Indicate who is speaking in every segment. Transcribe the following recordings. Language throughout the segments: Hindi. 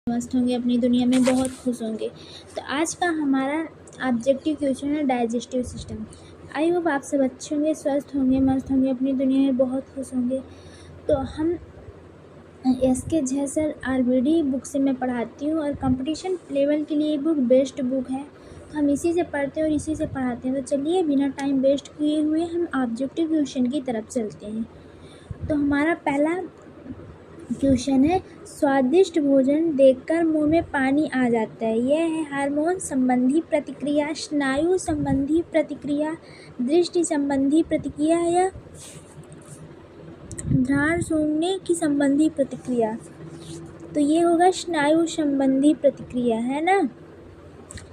Speaker 1: मस्त होंगे, अपनी दुनिया में बहुत खुश होंगे। तो आज का हमारा ऑब्जेक्टिव क्वेश्चन है डाइजेस्टिव सिस्टम। आई होप आप सब अच्छे होंगे, स्वस्थ होंगे, मस्त होंगे, अपनी दुनिया में बहुत खुश होंगे। तो हम SK झा सर आयुर्वेदी बुक से मैं पढ़ाती हूँ और कंपटीशन लेवल के लिए बुक बेस्ट बुक है। तो हम इसी से पढ़ते हैं और इसी से पढ़ाते हैं। तो चलिए बिना टाइम वेस्ट किए हुए हम ऑब्जेक्टिव क्वेश्चन की तरफ चलते हैं। तो हमारा पहला क्वेश्चन है, स्वादिष्ट भोजन देखकर मुंह में पानी आ जाता है, यह है हार्मोन संबंधी प्रतिक्रिया, स्नायु संबंधी प्रतिक्रिया, दृष्टि संबंधी प्रतिक्रिया या घ्राण सूंघने की संबंधी प्रतिक्रिया। तो ये होगा स्नायु संबंधी प्रतिक्रिया, है ना।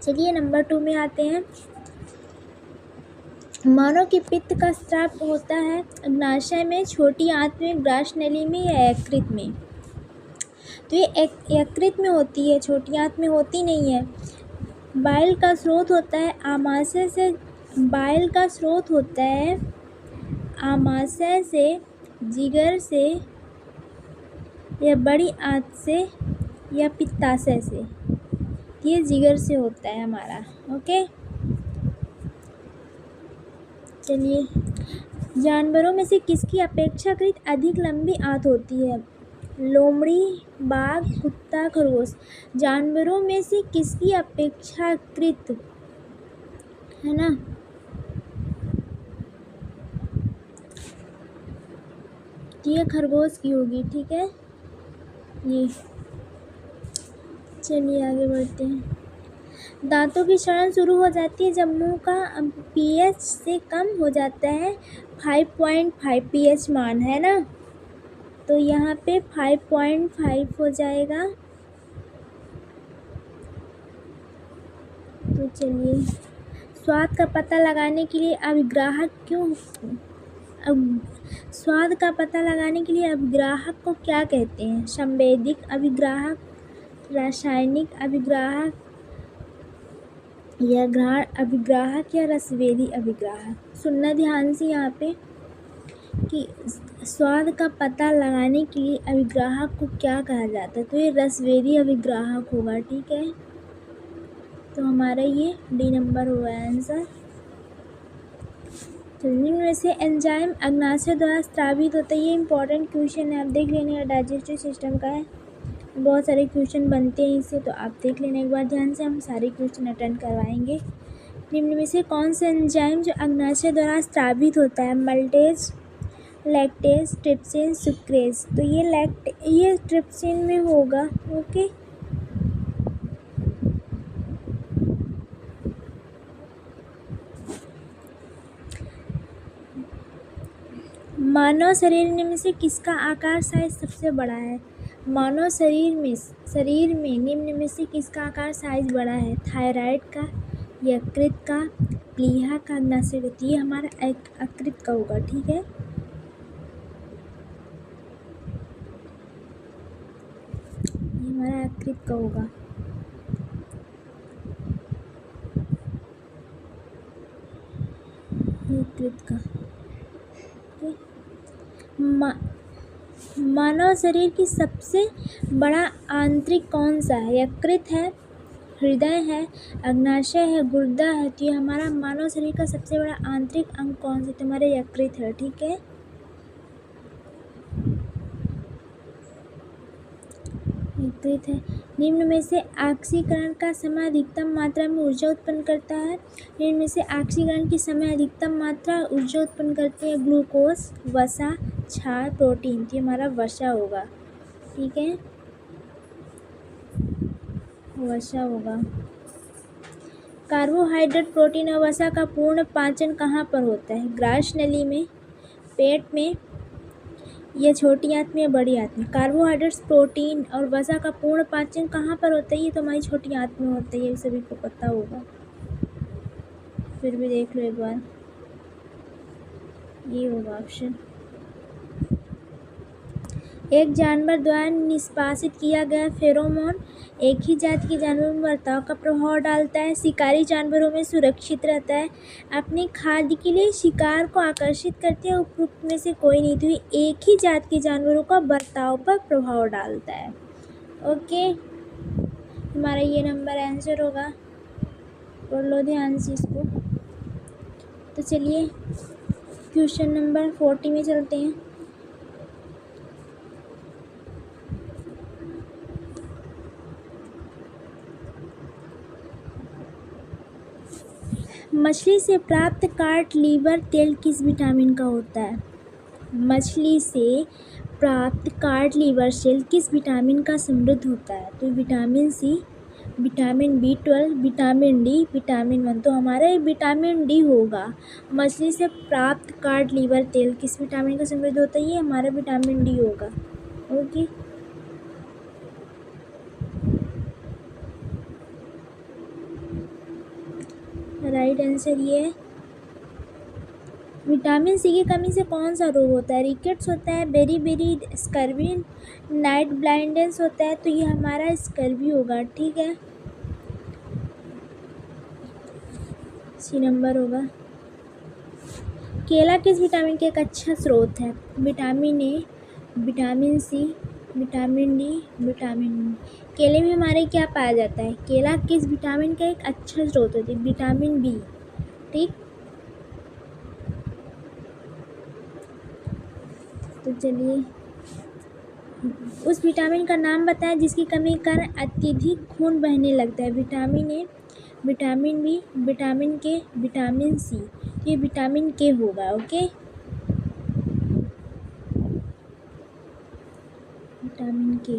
Speaker 1: चलिए नंबर 2 में आते हैं। मानव के पित्त का स्राव होता है अग्नाशय में, छोटी आंत में, ग्रास नली में या यकृत में। तो ये यकृत में होती है, छोटी आंत में होती नहीं है। बाइल का स्रोत होता है आमाशय से, बाइल का स्रोत होता है आमाशय से, जिगर से या बड़ी आंत से या पित्ताशय से। ये जिगर से होता है हमारा। ओके, चलिए जानवरों में से किसकी अपेक्षाकृत अधिक लंबी आंत होती है? लोमड़ी, बाघ, कुत्ता, खरगोश। जानवरों में से किसकी अपेक्षाकृत, है ना, ये खरगोश की होगी। ठीक है, ये चलिए आगे बढ़ते हैं। दांतों की सड़न शुरू हो जाती है जब मुंह का pH से कम हो जाता है 5.5 pH मान, है ना। तो यहाँ पे 5.5 हो जाएगा। तो चलिए, स्वाद का पता लगाने के लिए अभिग्राहक स्वाद का पता लगाने के लिए अभिग्राहक को क्या कहते हैं? संवेदिक अभिग्राहक, रासायनिक अभिग्राहक या घ्राण अभिग्राहक या रसवेदी अभिग्राहक। सुनना ध्यान से यहाँ पे कि स्वाद का पता लगाने के लिए अभिग्राहक को क्या कहा जाता है। तो ये रसवेदी अभिग्राहक होगा। ठीक है, तो हमारा ये डी नंबर हुआ आंसर। तो इनमें से एंजाइम अग्नाशय द्वारा स्रावित होता है। ये इंपॉर्टेंट क्वेश्चन है, आप देख लेना, डाइजेस्टिव सिस्टम का है। बहुत सारे क्वेश्चन बनते हैं इससे, तो आप देख लेना एक बार ध्यान से। हम सारे क्वेश्चन अटेंड करवाएंगे। निम्न में से कौन सा एंजाइम जो अग्नाशय द्वारा स्रावित होता है? मल्टेज, लैक्टेज, ट्रिप्सिन, सुक्रेज। तो ये ट्रिप्सिन में होगा। ओके, मानव शरीर में से किसका आकार साइज सबसे बड़ा है? मानव शरीर में निम्न में से किसका आकार साइज बड़ा है? थायराइड का, यकृत का, प्लीहा का, अग्नाशय का। ये हमारा यकृत का होगा। ठीक है, ये हमारा यकृत का होगा। यकृत का। मानव शरीर की सबसे बड़ा आंतरिक कौन सा है? यकृत है, हृदय है, अग्नाशय है, गुर्दा है। तो ये हमारा मानव शरीर का सबसे बड़ा आंतरिक अंग कौन सा? तो हमारा यकृत है। ठीक है, यकृत है। निम्न में से ऑक्सीकरण का समय अधिकतम मात्रा में ऊर्जा उत्पन्न करता है। निम्न में से ऑक्सीकरण की समय अधिकतम मात्रा ऊर्जा उत्पन्न करते हैं? ग्लूकोज, वसा, क्षार, प्रोटीन। तो हमारा वसा होगा। ठीक है, वसा होगा। कार्बोहाइड्रेट, प्रोटीन और वसा का पूर्ण पाचन कहाँ पर होता है? ग्रास नली में, पेट में या छोटी आंत में या बड़ी आंत में? कार्बोहाइड्रेट्स, प्रोटीन और वसा का पूर्ण पाचन कहाँ पर होता है? ये तो हमारी छोटी आंत में होता है, ये सभी को पता होगा, फिर भी देख लो एक बार। ये होगा ऑप्शन। एक जानवर द्वारा निष्कासित किया गया फेरोमोन एक ही जाति के जानवरों में बर्ताव का प्रभाव डालता है। शिकारी जानवरों में सुरक्षित रहता है, अपने खाद्य के लिए शिकार को आकर्षित करते हैं। उपरोक्त में से कोई नहीं। तो ये एक ही जाति के जानवरों का बर्ताव पर प्रभाव डालता है। ओके, तुम्हारा ये नंबर आंसर होगा। पढ़ लो ध्यान से इसको। तो चलिए क्वेश्चन नंबर 40 में चलते हैं। मछली से प्राप्त कार्ट लीवर तेल किस विटामिन का होता है? मछली से प्राप्त कार्ट लीवर तेल किस विटामिन का समृद्ध होता है? तो vitamin C, vitamin B12, vitamin D, vitamin 1। तो हमारा ये विटामिन डी होगा। मछली से प्राप्त कार्ट लीवर तेल किस विटामिन का समृद्ध होता है? ये हमारा विटामिन डी होगा। ओके, राइट आंसर ये है। विटामिन सी की कमी से कौन सा रोग होता है? रिकेट्स होता है, बेरी स्कर्वी, नाइट ब्लाइंडनेस होता है। तो ये हमारा स्कर्वी होगा। ठीक है, सी नंबर होगा। केला किस विटामिन का एक अच्छा स्रोत है? Vitamin A, vitamin C, vitamin D, vitamin B. केले में हमारे क्या पाया जाता है? केला किस विटामिन का एक अच्छा स्रोत होता है? Vitamin B. ठीक, तो चलिए उस विटामिन का नाम बताएं जिसकी कमी के कारण अत्यधिक खून बहने लगता है। Vitamin A, vitamin B, vitamin K, vitamin C. ये विटामिन के होगा। ओके, विटामिन के।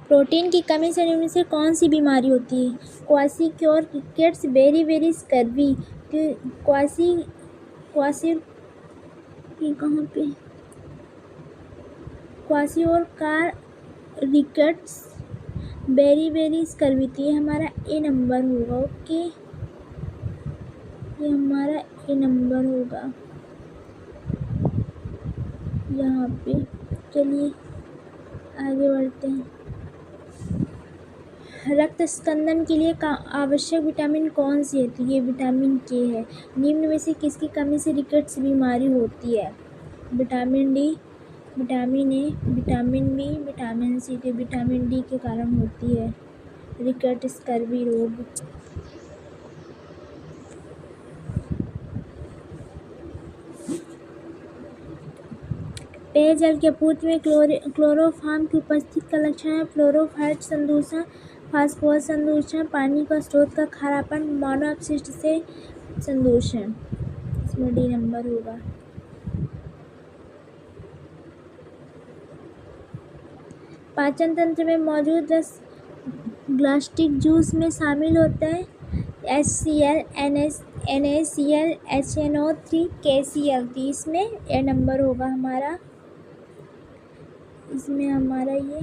Speaker 1: प्रोटीन की कमी से निम्न से कौन सी बीमारी होती है? क्वासिक्योर, रिकेट्स, बेरी स्कर्वी। क्वासी ये कहाँ पे? क्वासी और कार, रिकेट्स, बेरी स्कर्वी। तो ये हमारा ए नंबर होगा। ओके, ये हमारा ए नंबर होगा यहाँ पे। चलिए आगे बढ़ते हैं। रक्त स्कंदन के लिए आवश्यक विटामिन कौन सी है? तो ये विटामिन के है। निम्न में से किसकी कमी से रिकेट्स बीमारी होती है? Vitamin D, vitamin A, vitamin B, vitamin C. तो विटामिन डी के कारण होती है रिकेट स्कर्वी रोग। पेयजल के आपूर्ति में क्लोरोफॉर्म की उपस्थिति का लक्षण है फ्लोरोफाइट संदूषण, फास्फोरस संदूषण, पानी का स्रोत का खारापन, मानव अपशिष्ट से संदूषण। इसमें डी नंबर होगा। पाचन तंत्र में मौजूद रस ग्लास्टिक जूस में शामिल होता है HCl, NaCl, HNO3, KCl। तो इसमें ए नंबर होगा हमारा। इसमें हमारा ये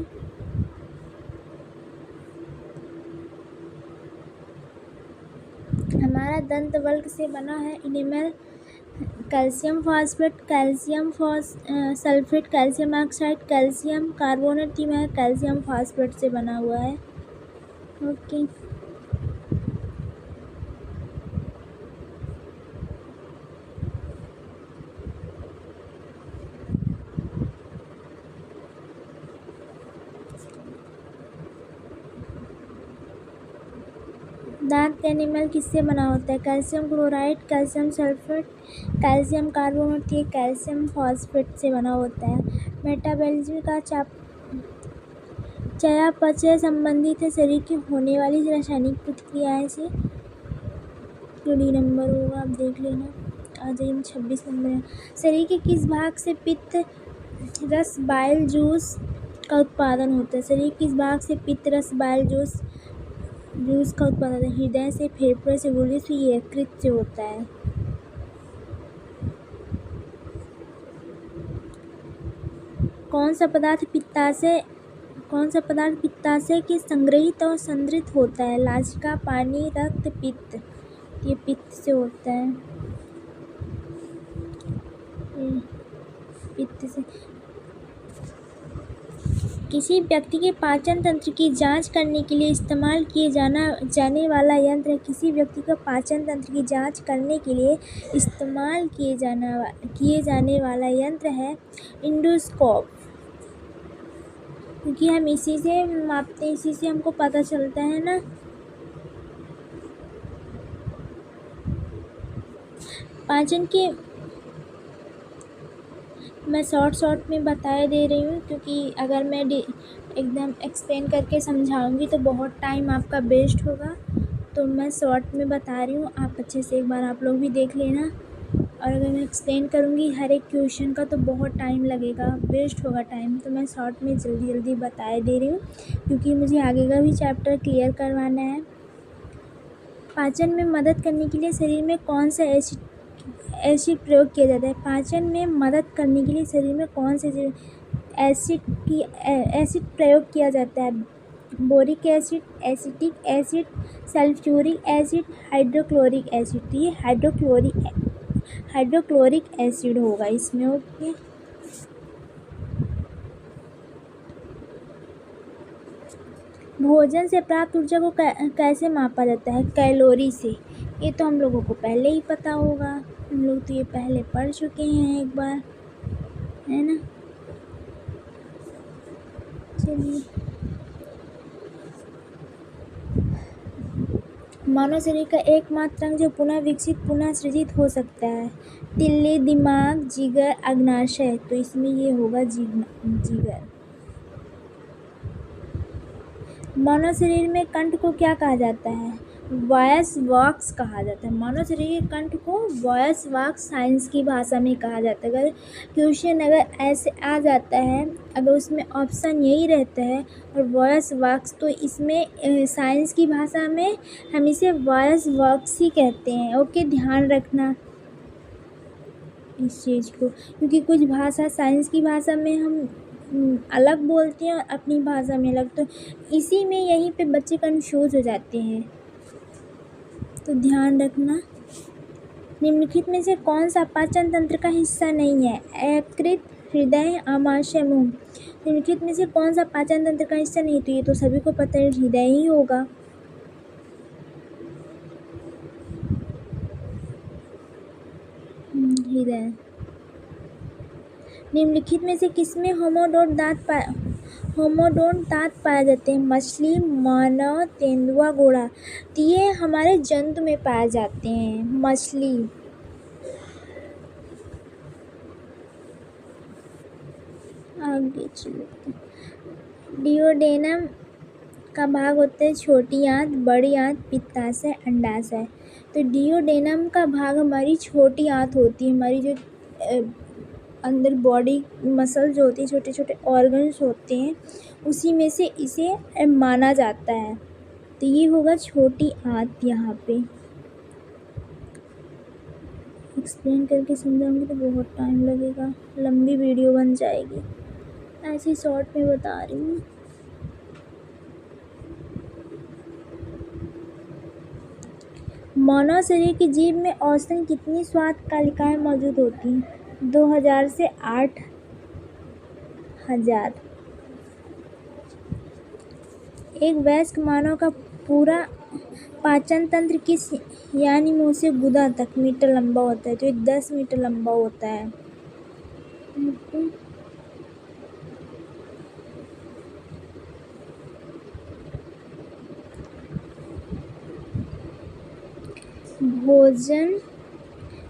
Speaker 1: हमारा दंत वर्ग से बना है enamel, calcium phosphate, calcium sulphate, calcium oxide, calcium carbonate. में कैल्शियम फॉस्फेट से बना हुआ है। ओके, दांत का एनिमल किससे बना होता है? Calcium chloride, calcium sulphate, calcium carbonate. ये कैल्शियम फॉस्फेट से बना होता है। मेटाबॉलिज्म का चयापचय संबंधित है शरीर की होने वाली रासायनिक प्रतिक्रियाएं से। जो डी नंबर होगा, आप देख लेना। आ जाइए, 26 नंबर है। शरीर के किस भाग से पित्त रस बाइल जूस का उत्पादन होता है? शरीर किस भाग से पित्त रस बाइल जूस का उत्पादन? हृदय से, फेफड़े से, गुर्दे से, यकृत से होता है। कौन सा पदार्थ पित्ताशय के संग्रहित और संदृत होता है? लाजिका, पानी, रक्त, पित्त। ये पित्त से होता है। पित्त से। किसी व्यक्ति के पाचन तंत्र की जांच करने के लिए इस्तेमाल किए जाने वाला यंत्र है। किसी व्यक्ति का पाचन तंत्र की जांच करने के लिए इस्तेमाल किए जाने वाला यंत्र है इंडोस्कोप। क्योंकि हम इसी से मापते हैं, इसी से हमको पता चलता है ना। पाचन के मैं शॉर्ट में बता दे रही हूँ, क्योंकि अगर मैं एकदम एक्सप्लेन करके समझाऊंगी तो बहुत टाइम आपका वेस्ट होगा। तो मैं शॉर्ट में बता रही हूँ, आप अच्छे से एक बार आप लोग भी देख लेना। और अगर मैं एक्सप्लेन करूँगी हर एक क्वेश्चन का तो बहुत टाइम लगेगा, वेस्ट होगा टाइम। तो मैं शॉर्ट में जल्दी बता दे रही हूँ, क्योंकि मुझे आगे का भी चैप्टर क्लियर करवाना है। पाचन में मदद करने के लिए शरीर में कौन सा एसिड प्रयोग किया जाता है? पाचन में मदद करने के लिए शरीर में कौन से एसिड प्रयोग किया जाता है? Boric acid, acetic acid, sulphuric acid, hydrochloric acid. तो ये हाइड्रोक्लोरिक एसिड होगा इसमें। ओके, भोजन से प्राप्त ऊर्जा को कैसे मापा जाता है? कैलोरी से। ये तो हम लोगों को पहले ही पता होगा, हम लोग तो ये पहले पढ़ चुके हैं एक बार, है ना। चलिए, मानव शरीर का एकमात्र अंग जो पुनः विकसित पुनः सृजित हो सकता है? तिल्ली, दिमाग, जिगर, अग्नाशय। तो इसमें ये होगा जिगर। मानव शरीर में कंठ को क्या कहा जाता है? वॉयस वॉक्स कहा जाता है। मानव शरीर के कंठ को वॉयस वॉक्स साइंस की भाषा में कहा जाता है। अगर क्वेश्चन ऐसे आ जाता है, अगर उसमें ऑप्शन यही रहता है और वॉयस वॉक्स, तो इसमें साइंस की भाषा में हम इसे वॉयस वॉक्स ही कहते हैं। ओके, ध्यान रखना इस चीज़ को, क्योंकि कुछ भाषा साइंस की भाषा में हम अलग बोलते हैं और अपनी भाषा में अलग, तो इसी में यहीं पे बच्चे कंफ्यूज हो जाते हैं, तो ध्यान रखना। निम्नलिखित में से कौन सा पाचन तंत्र का हिस्सा नहीं है? यकृत, हृदय, आमाशय, मुंह। निम्नलिखित में से कौन सा पाचन तंत्र का हिस्सा नहीं? तो ये तो सभी को पता है, हृदय ही होगा। हृदय। निम्नलिखित में से किसमें होमोडोट दांत पाए जाते हैं? मछली, मानव, तेंदुआ, घोड़ा। तो ये हमारे जंतु में पाए जाते हैं, मछली। आगे चलते, डिओडेनम का भाग होता है छोटी आंत, बड़ी आंत, पित्ताशय, अंडाशय। तो डिओडेनम का भाग हमारी छोटी आंत होती है, हमारी जो अंदर बॉडी मसल जो होती है, छोटे छोटे ऑर्गन्स होते हैं, उसी में से इसे माना जाता है। तो ये होगा छोटी आंत। यहाँ पे एक्सप्लेन करके समझाऊंगी तो बहुत टाइम लगेगा, लंबी वीडियो बन जाएगी, ऐसे शॉर्ट में बता रही हूँ। मानव शरीर की जीभ में औसतन कितनी स्वाद कालिकाएं मौजूद होती हैं? 2000 से 8000। एक वयस्क मानव का पूरा पाचन तंत्र किस यानी मुंह से गुदा तक मीटर लंबा होता है? तो ये 10 मीटर लंबा होता है। भोजन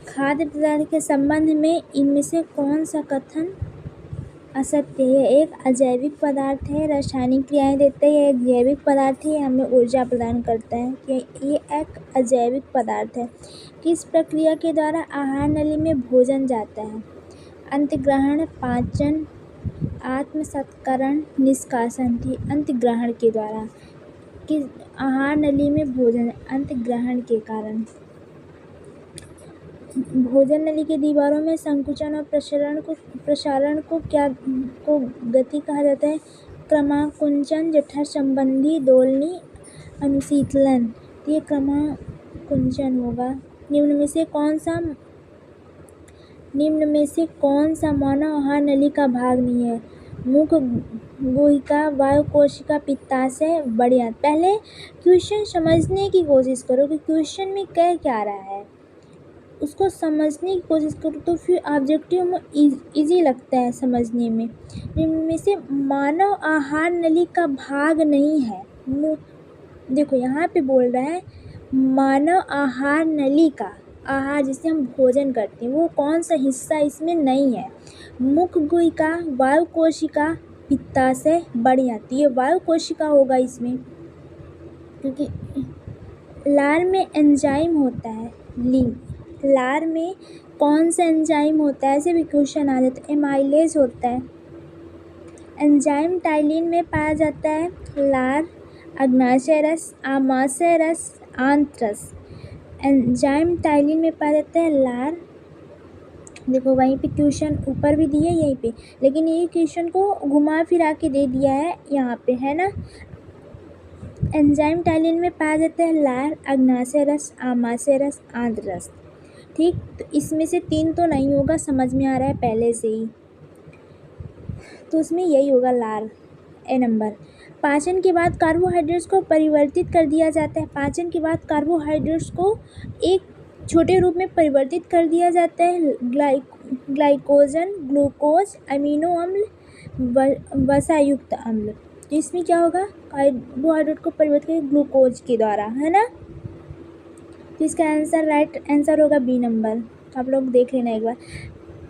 Speaker 1: खाद्य पदार्थ के संबंध में इनमें से कौन सा कथन असत्य है? एक अजैविक पदार्थ है, रासायनिक क्रियाएं देता है। एक जैविक पदार्थ है, हमें ऊर्जा प्रदान करता है। कि ये एक अजैविक पदार्थ है। किस प्रक्रिया के द्वारा आहार नली में भोजन जाता है? अंतग्रहण, पाचन, आत्मसत्करण, निष्कासन। अंतग्रहण के द्वारा। कि आहार नली में भोजन अंतग्रहण के कारण। भोजन नली की दीवारों में संकुचन और प्रसारण को गति कहा जाता है? क्रमाकुंचन, जठर संबंधी दोलनी, अनुशीतलन। तो ये क्रमाकुंचन होगा। निम्न में से कौन सा मानव आहार नली का भाग नहीं है? मुख, गुहिका, वायु कोशिका, पित्ताशय, बड़ी आंत। पहले क्वेश्चन समझने की कोशिश करो कि क्वेश्चन में कह क्या रहा है। उसको समझने की कोशिश करो तो फिर ऑब्जेक्टिव में इजी लगता है समझने में। इनमें से मानव आहार नली का भाग नहीं है। देखो यहाँ पे बोल रहा है मानव आहार नली का, आहार जिसे हम भोजन करते हैं वो कौन सा हिस्सा इसमें नहीं है। मुख गुहिका, वायु कोशिका, पित्ताशय, बड़ी आंत, ये वायु कोशिका होगा इसमें, क्योंकि लार में एंजाइम होता है। लार में कौन सा एंजाइम होता है, ऐसे भी क्वेश्चन आ जाता है। एमाइलेज होता है। एंजाइम टाइलिन में पाया जाता है लार, अग्नाशय रस, आमाशय रस, आंत रस। एंजाइम टाइलिन में पाया जाता है लार। देखो वहीं पे क्वेश्चन ऊपर भी दिए यहीं पे, लेकिन ये क्वेश्चन को घुमा फिरा के दे दिया है यहाँ पे, है ना। एंजाइम टाइलिन में पाया जाता है लार, अग्नाशय रस, आमाशय रस, आंत रस। ठीक, तो इसमें से 3 तो नहीं होगा, समझ में आ रहा है पहले से ही, तो उसमें यही होगा लार, ए नंबर। पाचन के बाद कार्बोहाइड्रेट्स को परिवर्तित कर दिया जाता है। पाचन के बाद कार्बोहाइड्रेट्स को एक छोटे रूप में परिवर्तित कर दिया जाता है। ग्लाइकोजन, ग्लूकोज, अमीनो अम्ल, वसायुक्त अम्ल। तो इसमें क्या होगा, कार्बोहाइड्रेट को परिवर्तित कर ग्लूकोज के द्वारा, है ना। तो इसका आंसर राइट आंसर होगा बी नंबर। आप लोग देख लेना एक बार।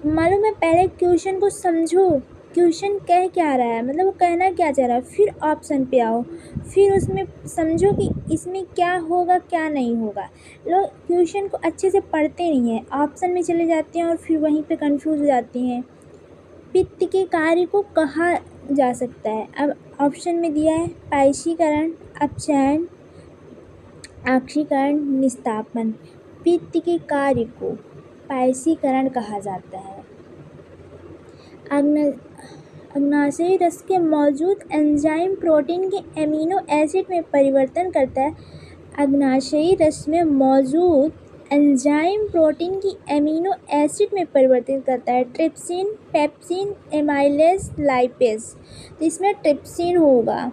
Speaker 1: मालूम है, पहले क्वेश्चन को समझो, क्वेश्चन कह क्या रहा है, मतलब वो कहना क्या चाह रहा है, फिर ऑप्शन पे आओ, फिर उसमें समझो कि इसमें क्या होगा क्या नहीं होगा। लोग क्वेश्चन को अच्छे से पढ़ते नहीं हैं, ऑप्शन में चले जाते हैं और फिर वहीं पे कंफ्यूज हो जाते हैं। पित्त के कार्य को कहा जा सकता है। अब ऑप्शन में दिया है पायशीकरण, अपचयन, आक्षीकरण, निस्तापन। पित्त के कार्य को पायशीकरण कहा जाता है। अग्नाशयी रस के मौजूद एंजाइम प्रोटीन के एमिनो एसिड में परिवर्तन करता है। अग्नाशयी रस में मौजूद एंजाइम प्रोटीन की एमिनो एसिड में परिवर्तित करता है। Trypsin, pepsin, amylase, lipase. तो इसमें ट्रिप्सिन होगा,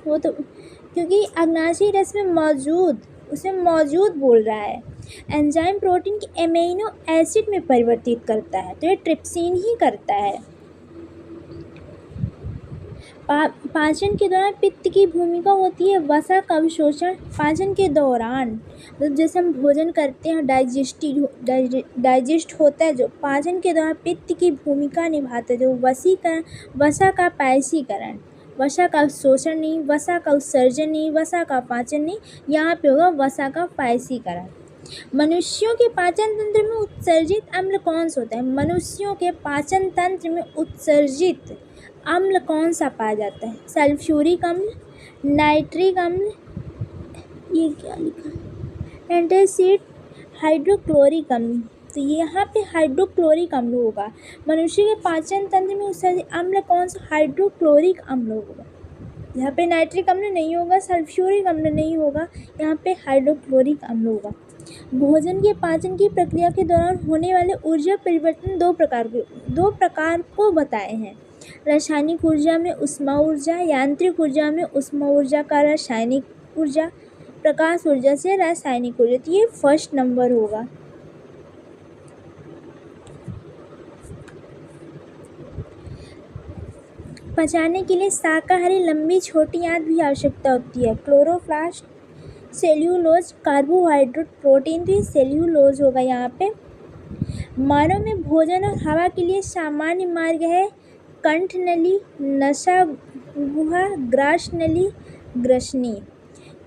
Speaker 1: वो तो क्योंकि अग्नाशयी रस में मौजूद, उसमें मौजूद बोल रहा है, एंजाइम प्रोटीन की एमिनो एसिड में परिवर्तित करता है, तो ये ट्रिप्सिन ही करता है। पाचन के दौरान पित्त की भूमिका होती है वसा का अवशोषण। पाचन के दौरान मतलब जैसे हम भोजन करते हैं, डाइजेस्ट होता है, जो पाचन के दौरान पित्त की भूमिका निभाता है, जो वसीकरण, वसा का पायसीकरण, वसा का अवशोषण नहीं, वसा का उत्सर्जन नहीं, वसा का पाचन नहीं, यहाँ पे होगा वसा का पायसीकरण। मनुष्यों के पाचन तंत्र में उत्सर्जित अम्ल कौन सा होता है। मनुष्यों के पाचन तंत्र में उत्सर्जित अम्ल कौन सा पाया जाता है। सल्फ्यूरिक अम्ल, नाइट्रिक अम्ल, ये क्या लिखा है, एंटासिड, हाइड्रोक्लोरिक अम्ल। तो यहाँ पे हाइड्रोक्लोरिक अम्ल होगा। मनुष्य के पाचन तंत्र में उत्सर्जित अम्ल कौन सा, हाइड्रोक्लोरिक अम्ल होगा। यहाँ पे नाइट्रिक अम्ल नहीं होगा, सल्फ्यूरिक अम्ल नहीं होगा, यहाँ पे हाइड्रोक्लोरिक अम्ल होगा। भोजन के पाचन की प्रक्रिया के दौरान होने वाले ऊर्जा परिवर्तन दो प्रकार को बताए हैं। रासायनिक ऊर्जा में ऊष्मा ऊर्जा, यांत्रिक ऊर्जा में ऊष्मा ऊर्जा का रासायनिक ऊर्जा, प्रकाश ऊर्जा से रासायनिक ऊर्जा। तो ये फर्स्ट नंबर होगा। पचाने के लिए शाकाहारी लंबी छोटी आंत भी आवश्यकता होती है। क्लोरोप्लास्ट, सेल्यूलोज, कार्बोहाइड्रेट, प्रोटीन, तो ये सेल्यूलोज होगा यहाँ पे। मानव में भोजन और हवा के लिए सामान्य मार्ग है कंठ नली, नसा गुहा, ग्रास नली, ग्रसनी।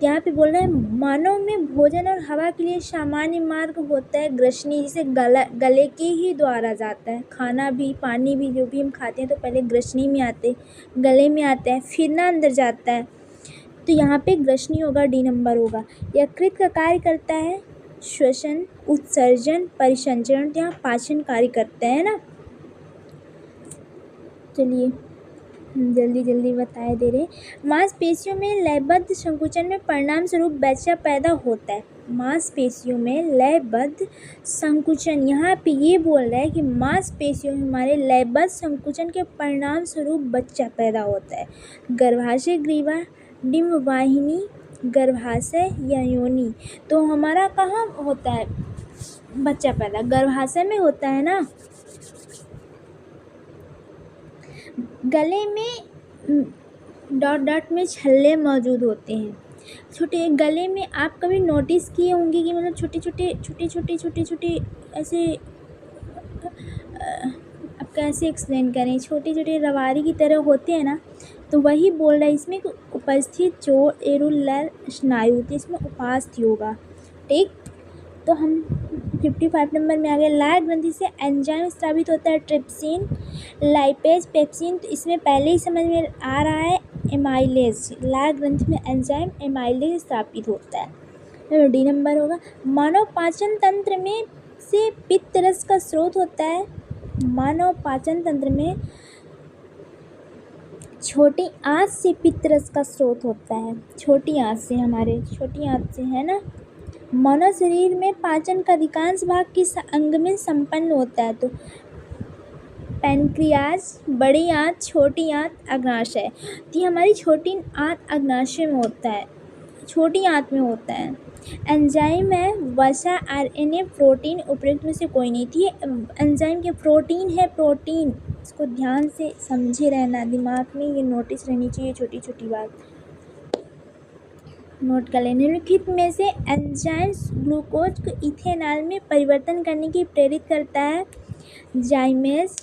Speaker 1: यहाँ पे बोल रहे हैं मानव में भोजन और हवा के लिए सामान्य मार्ग होता है ग्रसनी, जिसे गले के ही द्वारा जाता है। खाना भी, पानी भी, जो भी हम खाते हैं तो पहले ग्रसनी में आते, गले में आता है, फिर ना अंदर जाता है। तो यहाँ पे ग्रसनी होगा, डी नंबर होगा। यकृत का कार्य करता है श्वसन, उत्सर्जन, परिसंचरण। तो यहाँ पाचन कार्य करता है ना। चलिए जल्दी जल्दी बताए दे रहे। मांसपेशियों में लयबद्ध संकुचन में परिणाम स्वरूप बच्चा पैदा होता है। मांसपेशियों में लयबद्ध संकुचन, यहाँ पे ये बोल रहा है कि मांसपेशियों में हमारे लयबद्ध संकुचन के परिणाम स्वरूप बच्चा पैदा होता है। गर्भाशय ग्रीवा, डिम्ब वाहिनी, गर्भाशय या योनि। तो हमारा कहाँ होता है, बच्चा पैदा, गर्भाशय में होता है ना। गले में डॉट डॉट में छल्ले मौजूद होते हैं। छोटे गले में आप कभी नोटिस किए होंगे कि मतलब छोटे छोटे ऐसे अब कैसे एक्सप्लेन करें, छोटे छोटे रवारी की तरह होते हैं ना, तो वही बोल रहा है इसमें कि उपस्थित चोर एरुलर स्नायु, तो इसमें उपास्थि होगा। ठीक, तो हम 55 नंबर में आ गए। लाल ग्रंथि से एंजाइम स्रावित होता है, ट्रिप्सिन, लाइपेज, पेप्सिन। तो इसमें पहले ही समझ में आ रहा है एमाइलेज, लाल ग्रंथि में एंजाइम एमाइलेज स्थापित होता है। तो डी नंबर होगा। मानव पाचन तंत्र में से पित्त रस का स्रोत होता है। मानव पाचन तंत्र में छोटी आंत से पित्त रस का स्रोत होता है। छोटी आंत से, हमारे छोटी आंत से, है ना। मानव शरीर में पाचन का अधिकांश भाग किस अंग में संपन्न होता है? तो पैनक्रियाज, बड़ी आंत, छोटी आंत, अग्नाशय। तो ये हमारी छोटी आंत अग्नाशय में होता है, छोटी आंत में होता है। एंजाइम है वसा, आरएनए, प्रोटीन, उपयुक्त में से कोई नहीं थी। एंजाइम के प्रोटीन है, प्रोटीन, इसको ध्यान से समझे रहना, दिमाग में ये नोटिस रहनी चाहिए, छोटी छोटी बात नोट कर लें। निम्नलिखित में से एंजाइम ग्लूकोज को इथेनॉल में परिवर्तन करने की प्रेरित करता है? Zymase,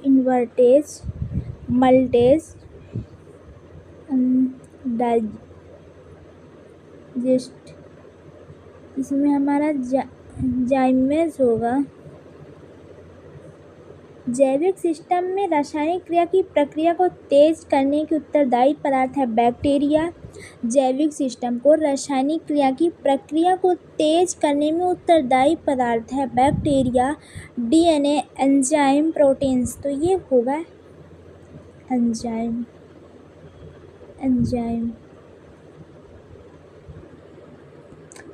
Speaker 1: invertase, maltase, diastase. इसमें हमारा जाइमेज होगा। जैविक सिस्टम में रासायनिक क्रिया की प्रक्रिया को तेज करने के उत्तरदायी पदार्थ है बैक्टीरिया। जैविक सिस्टम को रासायनिक क्रिया की प्रक्रिया को तेज करने में उत्तरदायी पदार्थ है बैक्टीरिया। DNA, enzyme, proteins. तो ये होगा एंजाइम।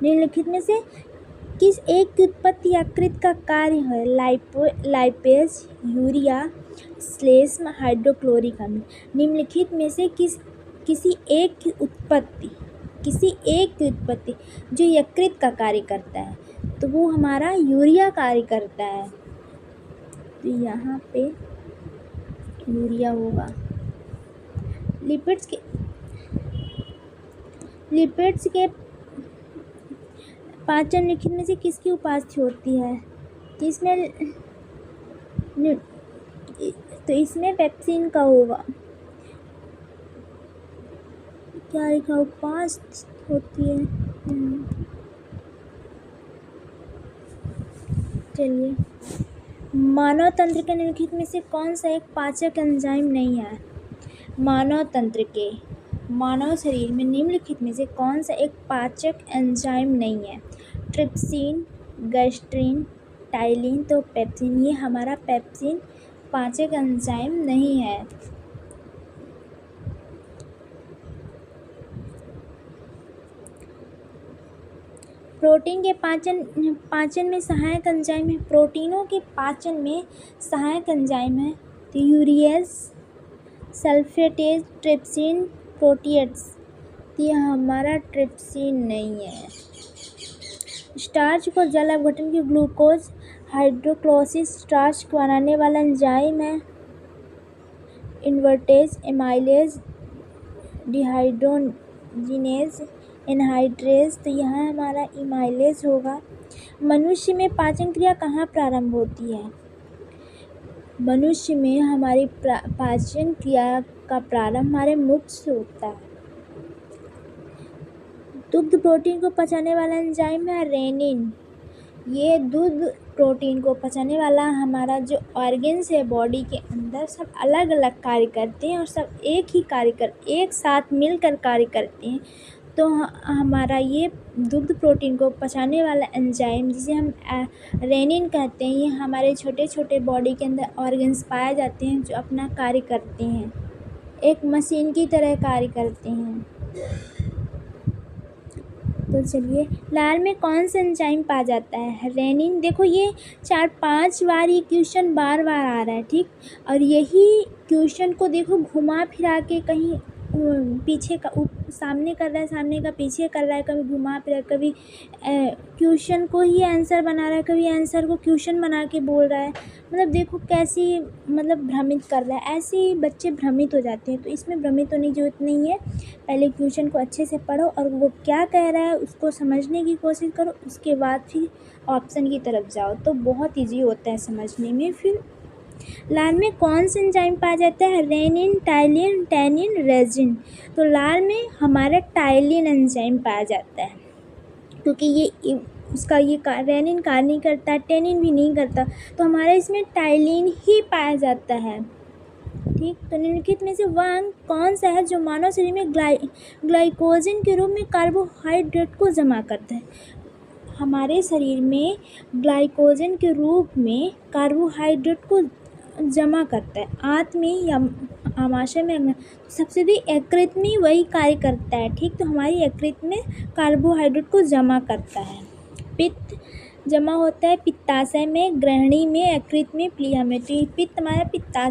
Speaker 1: निम्नलिखित में से किस एक की उत्पत्ति यकृत का कार्य है? लाइपेज, यूरिया, श्लेष्म, हाइड्रोक्लोरिक अम्ल। निम्नलिखित में से किसी एक की उत्पत्ति जो यकृत का कार्य करता है, तो वो हमारा यूरिया कार्य करता है। तो यहाँ पे यूरिया होगा। लिपिड्स के पाचन निम्नलिखित में से किसकी उपास्थि होती है? तो इसमें पेप्सिन का होगा। क्या लिखा? उपास्थि होती है। चलिए, मानव तंत्र के निम्नलिखित में से कौन सा एक पाचक एंजाइम नहीं है? मानव शरीर में निम्नलिखित में से कौन सा एक पाचक एंजाइम नहीं है? Trypsin, gastrin, ptyalin. तो पेप्सिन, ये हमारा पेप्सिन पाचक एंजाइम नहीं है। प्रोटीन के पाचन में सहायक एंजाइम है। प्रोटीनों के पाचन में सहायक एंजाइम है। तो यूरियस, सल्फेटेज, ट्रिप्सिन, प्रोटीएट्स। तो ये हमारा ट्रिप्सिन नहीं है। स्टार्च को जल अपघटन की ग्लूकोज हाइड्रोक्लोसिस स्टार्च को बनाने वाला एंजाइम है। Invertase, amylase, dehydrogenase, anhydrase. तो यहाँ हमारा इमाइलेज होगा। मनुष्य में पाचन क्रिया कहाँ प्रारंभ होती है? मनुष्य में हमारी पाचन क्रिया का प्रारंभ हमारे मुख से होता है। दुग्ध प्रोटीन को पचाने वाला एंजाइम है रेनिन। ये दूध प्रोटीन को पचाने वाला हमारा जो ऑर्गन्स है बॉडी के अंदर, सब अलग अलग कार्य करते हैं और सब एक साथ मिलकर कार्य करते हैं। तो हमारा ये दुग्ध प्रोटीन को पचाने वाला एंजाइम, जिसे हम रेनिन कहते हैं, ये हमारे छोटे छोटे बॉडी के अंदर ऑर्गन्स पाए जाते हैं जो अपना कार्य करते हैं, एक मशीन की तरह कार्य करते हैं। तो चलिए, लाल में कौन सा एंजाइम पाया जाता है? रेनिन। देखो, ये 4-5 बार ये क्वेश्चन बार बार आ रहा है, ठीक। और यही क्वेश्चन को देखो घुमा फिरा के कहीं पीछे का सामने कर रहा है, सामने का पीछे कर रहा है, कभी घुमा फिरा, कभी क्वेश्चन को ही आंसर बना रहा है, कभी आंसर को क्वेश्चन बना के बोल रहा है। मतलब देखो कैसी मतलब भ्रमित कर रहा है। ऐसे ही बच्चे भ्रमित हो जाते हैं, तो इसमें भ्रमित होने की ज़रूरत नहीं है। पहले क्वेश्चन को अच्छे से पढ़ो और वो क्या कह रहा है उसको समझने की कोशिश करो, उसके बाद फिर ऑप्शन की तरफ जाओ, तो बहुत ईजी होता है समझने में। फिर लाल में कौन सा एंजाइम पाया जाता है? Rennin, ptyalin, tannin, resin. तो लाल में हमारा टाइलिन एंजाइम पाया जाता है, क्योंकि ये उसका ये रेनिन कार्य नहीं करता, टैनिन भी नहीं करता, तो हमारा इसमें टाइलिन ही पाया जाता है। ठीक, तो निम्नलिखित में से वह अंग कौन सा है जो मानव शरीर में ग्लाइकोजन के रूप में कार्बोहाइड्रेट को जमा करता है? हमारे शरीर में ग्लाइकोजन के रूप में कार्बोहाइड्रेट को जमा करता है। आंत में या आमाशय में सबसे अधिक यकृत में वही कार्य करता है। ठीक, तो हमारी यकृत में कार्बोहाइड्रेट को जमा करता है। पित्त जमा होता है पित्ताशय में, ग्रहणी में, यकृत में, प्लीहा में। तो ये पित्त हमारा पित्ताशय